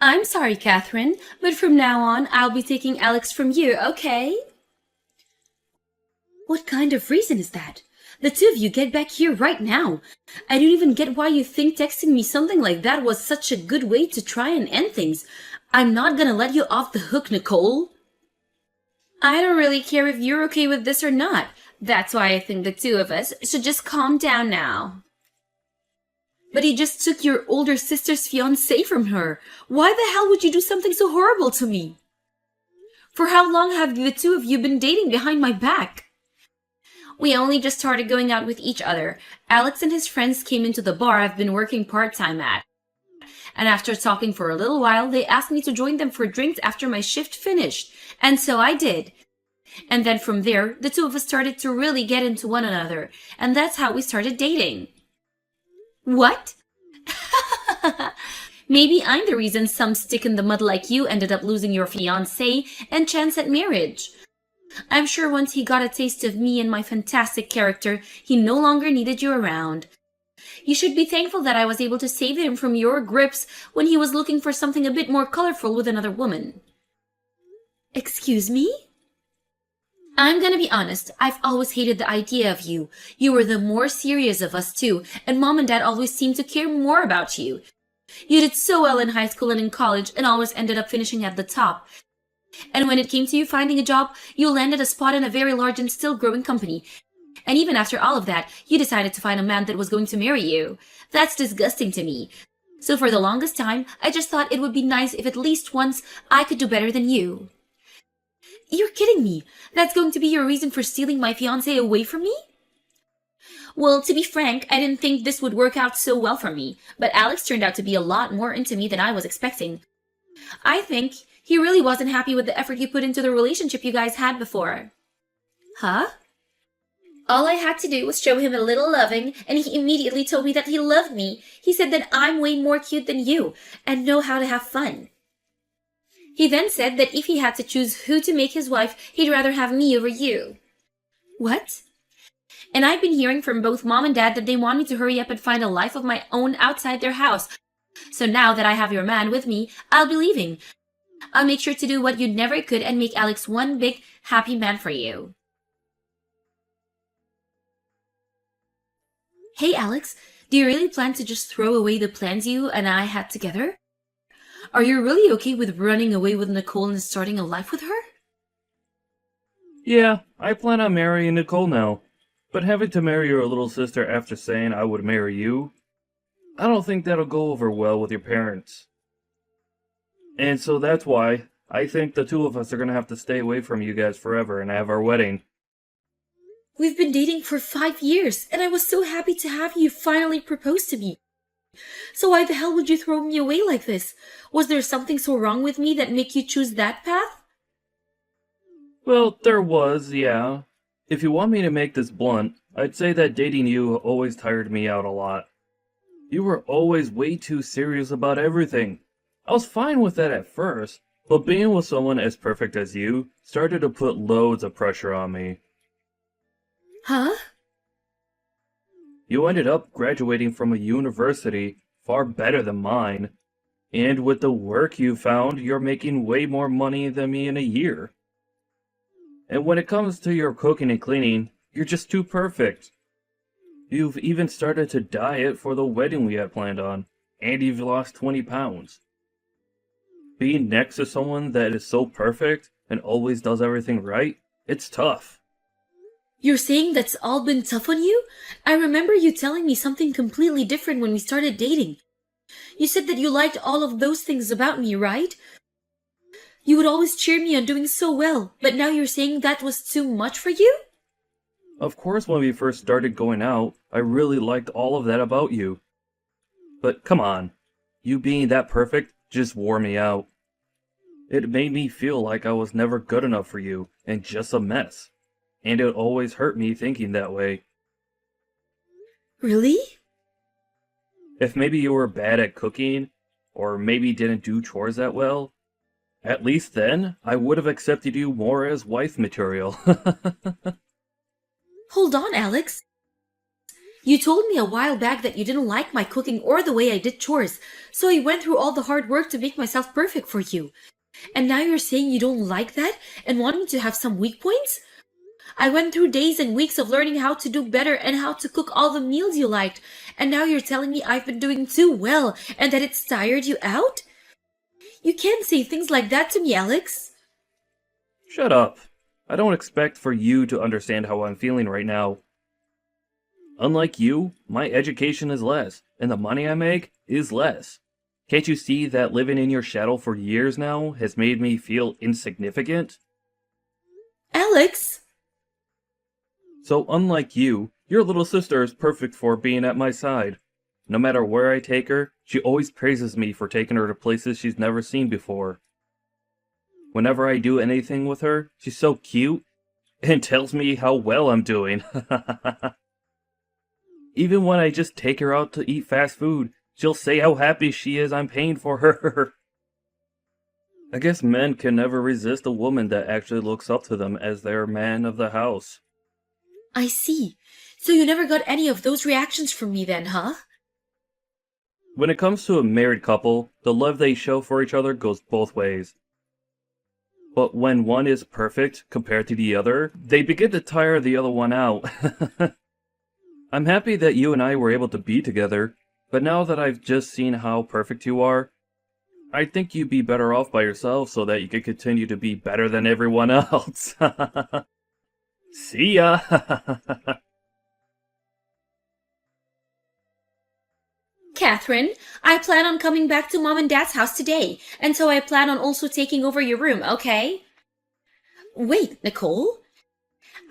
I'm sorry, Catherine, but from now on, I'll be taking Alex from you, okay? What kind of reason is that? The two of you get back here right now. I don't even get why you think texting me something like that was such a good way to try and end things. I'm not gonna let you off the hook, Nicole. I don't really care if you're okay with this or not. That's why I think the two of us should just calm down now. But he just took your older sister's fiancé from her. Why the hell would you do something so horrible to me? For how long have the two of you been dating behind my back? We only just started going out with each other. Alex and his friends came into the bar I've been working part-time at. And after talking for a little while, they asked me to join them for drinks after my shift finished. And so I did. And then from there, the two of us started to really get into one another. And that's how we started dating. What? Maybe I'm the reason some stick in the mud like you ended up losing your fiancé and chance at marriage. I'm sure once he got a taste of me and my fantastic character, he no longer needed you around. You should be thankful that I was able to save him from your grips when he was looking for something a bit more colorful with another woman. Excuse me? I'm gonna be honest, I've always hated the idea of you. You were the more serious of us two, and Mom and Dad always seemed to care more about you. You did so well in high school and in college, and always ended up finishing at the top. And when it came to you finding a job, you landed a spot in a very large and still growing company. And even after all of that, you decided to find a man that was going to marry you. That's disgusting to me. So for the longest time, I just thought it would be nice if at least once I could do better than you. You're kidding me. That's going to be your reason for stealing my fiancé away from me? Well, to be frank, I didn't think this would work out so well for me, but Alex turned out to be a lot more into me than I was expecting. I think he really wasn't happy with the effort you put into the relationship you guys had before. Huh? All I had to do was show him a little loving, and he immediately told me that he loved me. He said that I'm way more cute than you, and know how to have fun. He then said that if he had to choose who to make his wife, he'd rather have me over you. What? And I've been hearing from both Mom and Dad that they want me to hurry up and find a life of my own outside their house. So now that I have your man with me, I'll be leaving. I'll make sure to do what you never could and make Alex one big, happy man for you. Hey, Alex, do you really plan to just throw away the plans you and I had together? Are you really okay with running away with Nicole and starting a life with her? Yeah, I plan on marrying Nicole now. But having to marry your little sister after saying I would marry you, I don't think that'll go over well with your parents. And so that's why I think the two of us are gonna have to stay away from you guys forever and have our wedding. We've been dating for 5 years, and I was so happy to have you finally propose to me. So why the hell would you throw me away like this? Was there something so wrong with me that made you choose that path? Well, there was, yeah. If you want me to make this blunt, I'd say that dating you always tired me out a lot. You were always way too serious about everything. I was fine with that at first, but being with someone as perfect as you started to put loads of pressure on me. Huh? You ended up graduating from a university far better than mine, and with the work you found, you're making way more money than me in a year. And when it comes to your cooking and cleaning, you're just too perfect. You've even started to diet for the wedding we had planned on, and you've lost 20 pounds. Being next to someone that is so perfect and always does everything right, it's tough. You're saying that's all been tough on you? I remember you telling me something completely different when we started dating. You said that you liked all of those things about me, right? You would always cheer me on doing so well, but now you're saying that was too much for you? Of course, when we first started going out, I really liked all of that about you. But come on, you being that perfect just wore me out. It made me feel like I was never good enough for you and just a mess. And it always hurt me thinking that way. Really? If maybe you were bad at cooking, or maybe didn't do chores that well, at least then I would have accepted you more as wife material. Hold on, Alex. You told me a while back that you didn't like my cooking or the way I did chores, so I went through all the hard work to make myself perfect for you. And now you're saying you don't like that and want me to have some weak points? I went through days and weeks of learning how to do better and how to cook all the meals you liked, and now you're telling me I've been doing too well and that it's tired you out? You can't say things like that to me, Alex. Shut up. I don't expect for you to understand how I'm feeling right now. Unlike you, my education is less, and the money I make is less. Can't you see that living in your shadow for years now has made me feel insignificant? Alex! So unlike you, your little sister is perfect for being at my side. No matter where I take her, she always praises me for taking her to places she's never seen before. Whenever I do anything with her, she's so cute and tells me how well I'm doing. Even when I just take her out to eat fast food, she'll say how happy she is I'm paying for her. I guess men can never resist a woman that actually looks up to them as their man of the house. I see. So you never got any of those reactions from me then, huh? When it comes to a married couple, the love they show for each other goes both ways. But when one is perfect compared to the other, they begin to tire the other one out. I'm happy that you and I were able to be together, but now that I've just seen how perfect you are, I think you'd be better off by yourself so that you could continue to be better than everyone else. See ya! Catherine, I plan on coming back to Mom and Dad's house today, and so I plan on also taking over your room, okay? Wait, Nicole?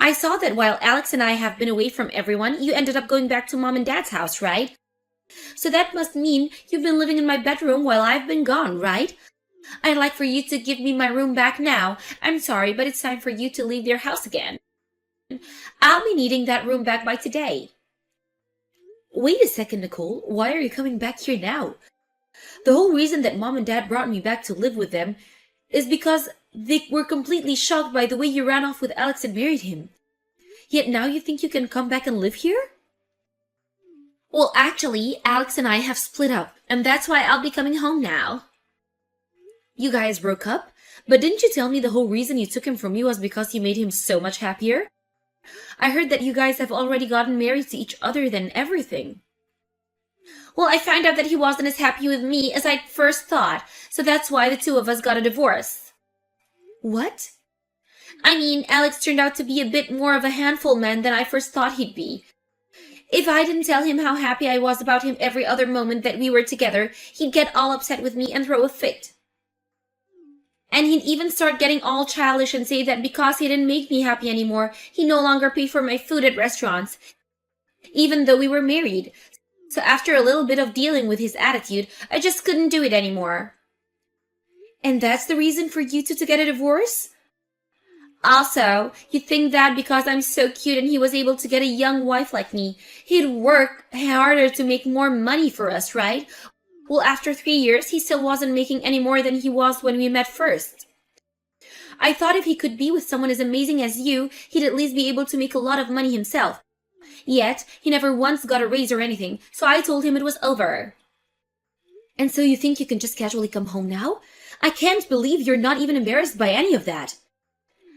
I saw that while Alex and I have been away from everyone, you ended up going back to Mom and Dad's house, right? So that must mean you've been living in my bedroom while I've been gone, right? I'd like for you to give me my room back now. I'm sorry, but it's time for you to leave your house again. I'll be needing that room back by today. Wait a second, Nicole. Why are you coming back here now? The whole reason that Mom and Dad brought me back to live with them is because they were completely shocked by the way you ran off with Alex and married him. Yet now you think you can come back and live here? Well, actually, Alex and I have split up, and that's why I'll be coming home now. You guys broke up? But didn't you tell me the whole reason you took him from me was because you made him so much happier? I heard that you guys have already gotten married to each other and everything. Well, I found out that he wasn't as happy with me as I first thought, so that's why the two of us got a divorce. What? I mean, Alex turned out to be a bit more of a handful man than I first thought he'd be. If I didn't tell him how happy I was about him every other moment that we were together, he'd get all upset with me and throw a fit. And he'd even start getting all childish and say that because he didn't make me happy anymore, he no longer paid for my food at restaurants, even though we were married. So after a little bit of dealing with his attitude, I just couldn't do it anymore. And that's the reason for you two to get a divorce? Also, you think that because I'm so cute and he was able to get a young wife like me, he'd work harder to make more money for us, right? Well, after 3 years, he still wasn't making any more than he was when we met first. I thought if he could be with someone as amazing as you, he'd at least be able to make a lot of money himself. Yet, he never once got a raise or anything, so I told him it was over. And so you think you can just casually come home now? I can't believe you're not even embarrassed by any of that.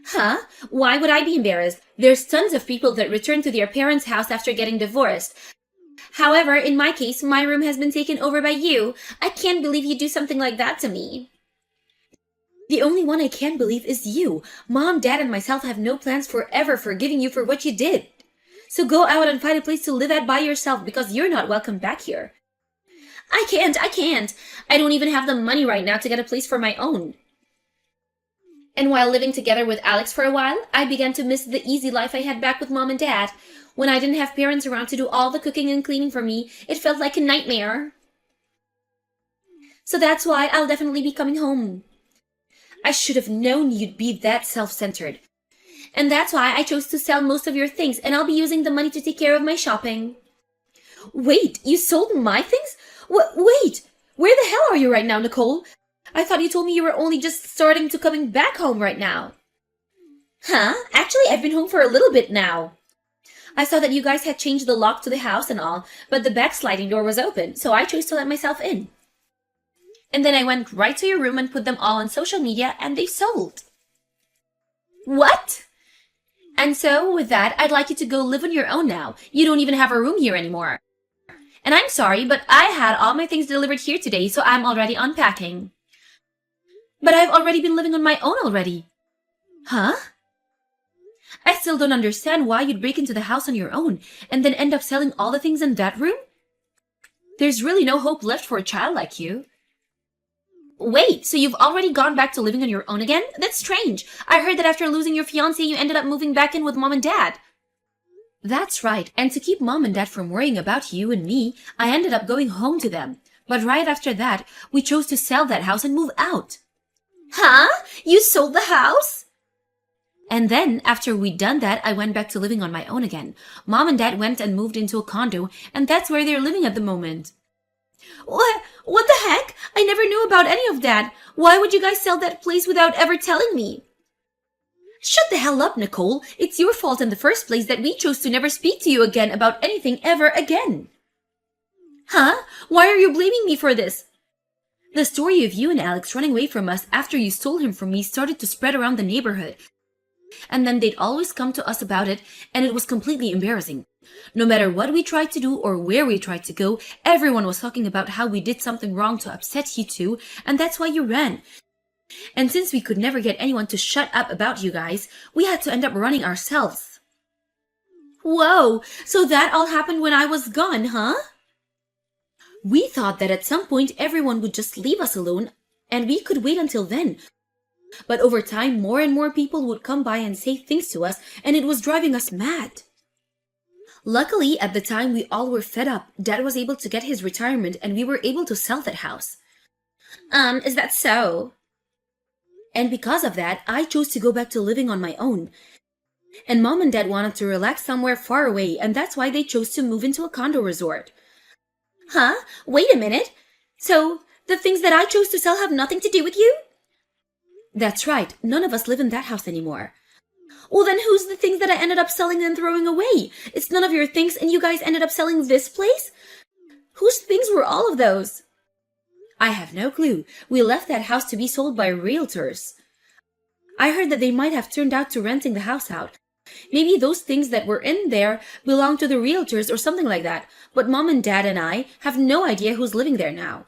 Huh? Why would I be embarrassed? There's tons of people that return to their parents' house after getting divorced. However, in my case, my room has been taken over by you. I can't believe you'd do something like that to me. The only one I can't believe is you. Mom, Dad, and myself have no plans forever forgiving you for what you did. So go out and find a place to live at by yourself because you're not welcome back here. I can't. I don't even have the money right now to get a place for my own. And while living together with Alex for a while, I began to miss the easy life I had back with Mom and Dad. When I didn't have parents around to do all the cooking and cleaning for me, it felt like a nightmare. So that's why I'll definitely be coming home. I should have known you'd be that self-centered. And that's why I chose to sell most of your things, and I'll be using the money to take care of my shopping. Wait, you sold my things? Wait, where the hell are you right now, Nicole? I thought you told me you were only just starting to coming back home right now. Huh? Actually, I've been home for a little bit now. I saw that you guys had changed the lock to the house and all, but the back sliding door was open, so I chose to let myself in. And then I went right to your room and put them all on social media, and they sold. What? And so, with that, I'd like you to go live on your own now. You don't even have a room here anymore. And I'm sorry, but I had all my things delivered here today, so I'm already unpacking. But I've already been living on my own already. Huh? I still don't understand why you'd break into the house on your own and then end up selling all the things in that room. There's really no hope left for a child like you. Wait, so you've already gone back to living on your own again? That's strange. I heard that after losing your fiancé, you ended up moving back in with Mom and Dad. That's right, and to keep Mom and Dad from worrying about you and me, I ended up going home to them. But right after that, we chose to sell that house and move out. Huh? You sold the house? And then, after we'd done that, I went back to living on my own again. Mom and Dad went and moved into a condo, and that's where they're living at the moment. What the heck? I never knew about any of that. Why would you guys sell that place without ever telling me? Shut the hell up, Nicole. It's your fault in the first place that we chose to never speak to you again about anything ever again. Huh? Why are you blaming me for this? The story of you and Alex running away from us after you stole him from me started to spread around the neighborhood. And then they'd always come to us about it, and it was completely embarrassing. No matter what we tried to do or where we tried to go, everyone was talking about how we did something wrong to upset you two, and that's why you ran. And since we could never get anyone to shut up about you guys, we had to end up running ourselves. Whoa, so that all happened when I was gone, huh? We thought that at some point everyone would just leave us alone, and we could wait until then. But over time, more and more people would come by and say things to us, and it was driving us mad. Luckily, at the time we all were fed up, Dad was able to get his retirement and we were able to sell that house. Is that so? And because of that, I chose to go back to living on my own. And Mom and Dad wanted to relax somewhere far away, and that's why they chose to move into a condo resort. Huh? Wait a minute. So, the things that I chose to sell have nothing to do with you? That's right. None of us live in that house anymore. Well, then who's the things that I ended up selling and throwing away? It's none of your things, and you guys ended up selling this place? Whose things were all of those? I have no clue. We left that house to be sold by realtors. I heard that they might have turned out to renting the house out. Maybe those things that were in there belong to the realtors or something like that, but Mom and Dad and I have no idea who's living there now.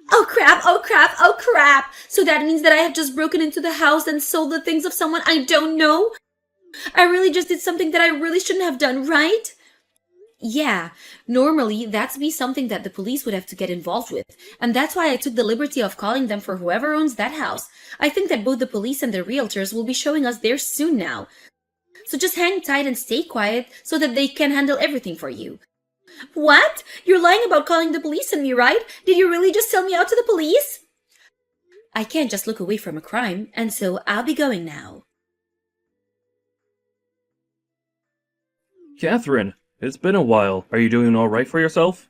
Oh crap, oh crap, oh crap! So that means that I have just broken into the house and sold the things of someone I don't know? I really just did something that I really shouldn't have done, right? Yeah, normally that'd be something that the police would have to get involved with, and that's why I took the liberty of calling them for whoever owns that house. I think that both the police and the realtors will be showing us there soon now. So just hang tight and stay quiet so that they can handle everything for you. What? You're lying about calling the police on me, right? Did you really just sell me out to the police? I can't just look away from a crime, and so I'll be going now. Catherine, it's been a while. Are you doing all right for yourself?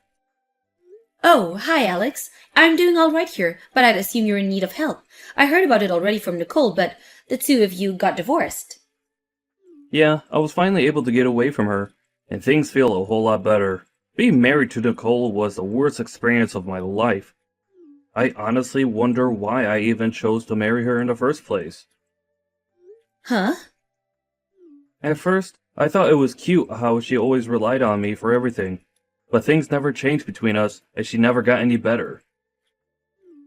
Oh, hi, Alex. I'm doing all right here, but I'd assume you're in need of help. I heard about it already from Nicole, but the two of you got divorced. Yeah, I was finally able to get away from her, and things feel a whole lot better. Being married to Nicole was the worst experience of my life. I honestly wonder why I even chose to marry her in the first place. Huh? At first, I thought it was cute how she always relied on me for everything, but things never changed between us, and she never got any better.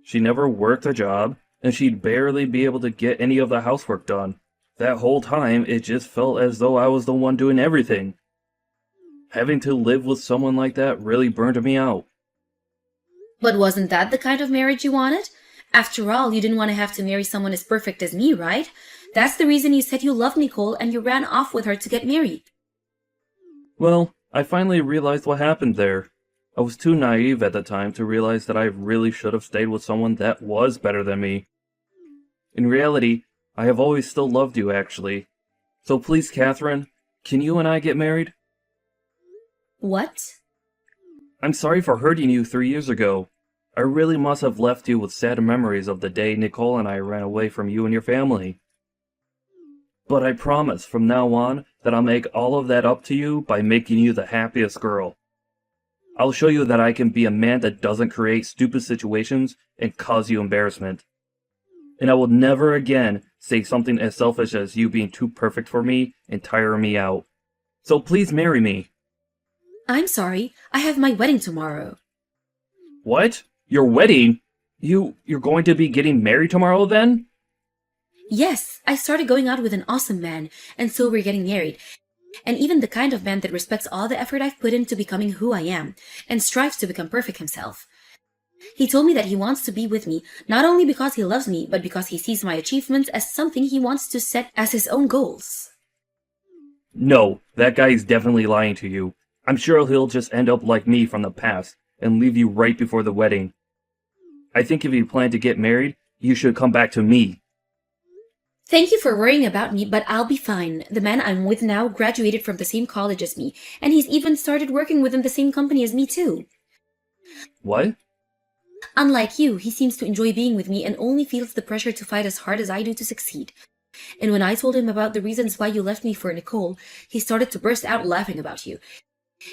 She never worked a job, and she'd barely be able to get any of the housework done. That whole time, it just felt as though I was the one doing everything. Having to live with someone like that really burned me out. But wasn't that the kind of marriage you wanted? After all, you didn't want to have to marry someone as perfect as me, right? That's the reason you said you loved Nicole and you ran off with her to get married. Well, I finally realized what happened there. I was too naive at the time to realize that I really should have stayed with someone that was better than me. In reality, I have always still loved you, actually. So please, Catherine, can you and I get married? What? I'm sorry for hurting you 3 years ago. I really must have left you with sad memories of the day Nicole and I ran away from you and your family. But I promise, from now on, then I'll make all of that up to you by making you the happiest girl. I'll show you that I can be a man that doesn't create stupid situations and cause you embarrassment. And I will never again say something as selfish as you being too perfect for me and tiring me out. So please marry me. I'm sorry, I have my wedding tomorrow. What? Your wedding? You're going to be getting married tomorrow then? Yes, I started going out with an awesome man, and so we're getting married. And even the kind of man that respects all the effort I've put into becoming who I am, and strives to become perfect himself. He told me that he wants to be with me, not only because he loves me, but because he sees my achievements as something he wants to set as his own goals. No, that guy is definitely lying to you. I'm sure he'll just end up like me from the past, and leave you right before the wedding. I think if you plan to get married, you should come back to me. Thank you for worrying about me, but I'll be fine. The man I'm with now graduated from the same college as me, and he's even started working within the same company as me too. What? Unlike you, he seems to enjoy being with me and only feels the pressure to fight as hard as I do to succeed. And when I told him about the reasons why you left me for Nicole, he started to burst out laughing about you.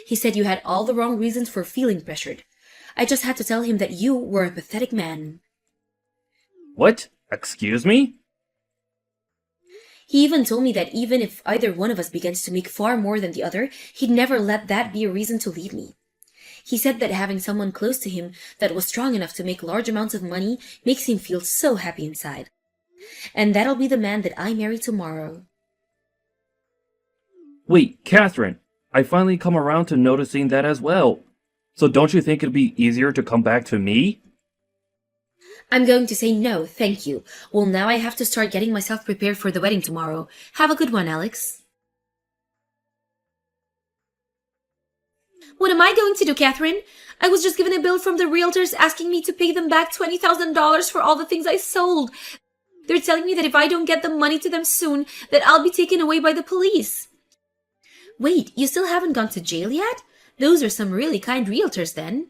He said you had all the wrong reasons for feeling pressured. I just had to tell him that you were a pathetic man. What? Excuse me? He even told me that even if either one of us begins to make far more than the other, he'd never let that be a reason to leave me. He said that having someone close to him that was strong enough to make large amounts of money makes him feel so happy inside. And that'll be the man that I marry tomorrow. Wait, Catherine, I finally come around to noticing that as well. So don't you think it'd be easier to come back to me? I'm going to say no, thank you. Well, now I have to start getting myself prepared for the wedding tomorrow. Have a good one, Alex. What am I going to do, Catherine? I was just given a bill from the realtors asking me to pay them back $20,000 for all the things I sold. They're telling me that if I don't get the money to them soon, that I'll be taken away by the police. Wait, you still haven't gone to jail yet? Those are some really kind realtors then.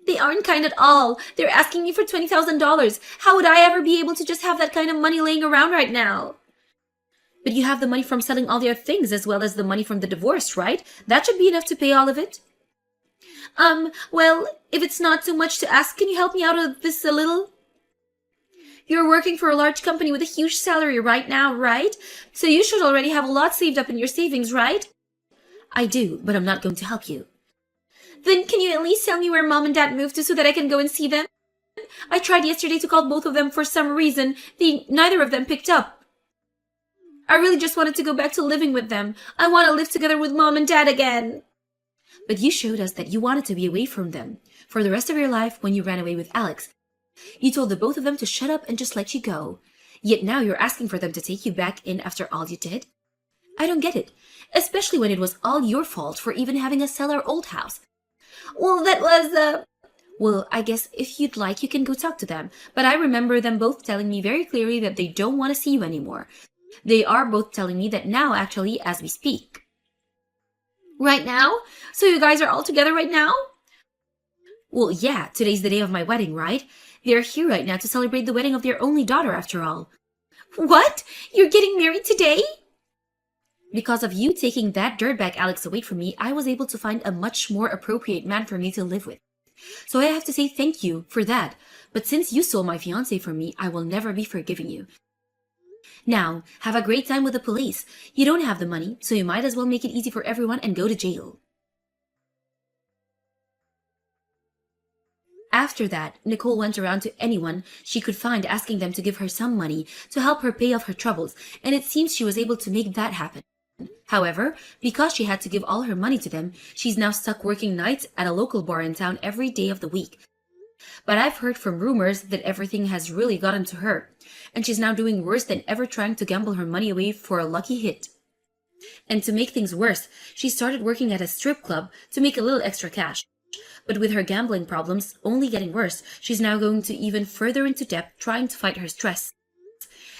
They aren't kind at all. They're asking me for $20,000. How would I ever be able to just have that kind of money laying around right now? But you have the money from selling all your things as well as the money from the divorce, right? That should be enough to pay all of it. Well, if it's not too much to ask, can you help me out with this a little? You're working for a large company with a huge salary right now, right? So you should already have a lot saved up in your savings, right? I do, but I'm not going to help you. Then can you at least tell me where Mom and Dad moved to so that I can go and see them? I tried yesterday to call both of them for some reason. Neither of them picked up. I really just wanted to go back to living with them. I want to live together with Mom and Dad again. But you showed us that you wanted to be away from them for the rest of your life when you ran away with Alex. You told the both of them to shut up and just let you go. Yet now you're asking for them to take you back in after all you did? I don't get it, especially when it was all your fault for even having us sell our old house. Well, that was, Well, I guess if you'd like, you can go talk to them. But I remember them both telling me very clearly that they don't want to see you anymore. They are both telling me that now, actually, as we speak. Right now? So you guys are all together right now? Well, yeah, today's the day of my wedding, right? They're here right now to celebrate the wedding of their only daughter, after all. What? You're getting married today? Because of you taking that dirtbag Alex away from me, I was able to find a much more appropriate man for me to live with. So I have to say thank you for that. But since you stole my fiancé from me, I will never be forgiving you. Now, have a great time with the police. You don't have the money, so you might as well make it easy for everyone and go to jail. After that, Nicole went around to anyone she could find asking them to give her some money to help her pay off her troubles, and it seems she was able to make that happen. However, because she had to give all her money to them, she's now stuck working nights at a local bar in town every day of the week. But I've heard from rumors that everything has really gotten to her, and she's now doing worse than ever trying to gamble her money away for a lucky hit. And to make things worse, she started working at a strip club to make a little extra cash. But with her gambling problems only getting worse, she's now going to even further into debt trying to fight her stress.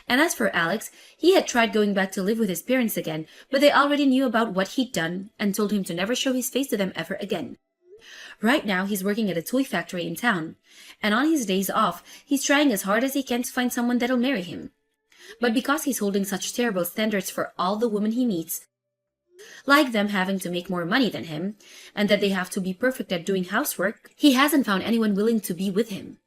And as for Alex, he had tried going back to live with his parents again, but they already knew about what he'd done and told him to never show his face to them ever again. Right now, he's working at a toy factory in town, and on his days off, he's trying as hard as he can to find someone that'll marry him. But because he's holding such terrible standards for all the women he meets, like them having to make more money than him, and that they have to be perfect at doing housework, he hasn't found anyone willing to be with him.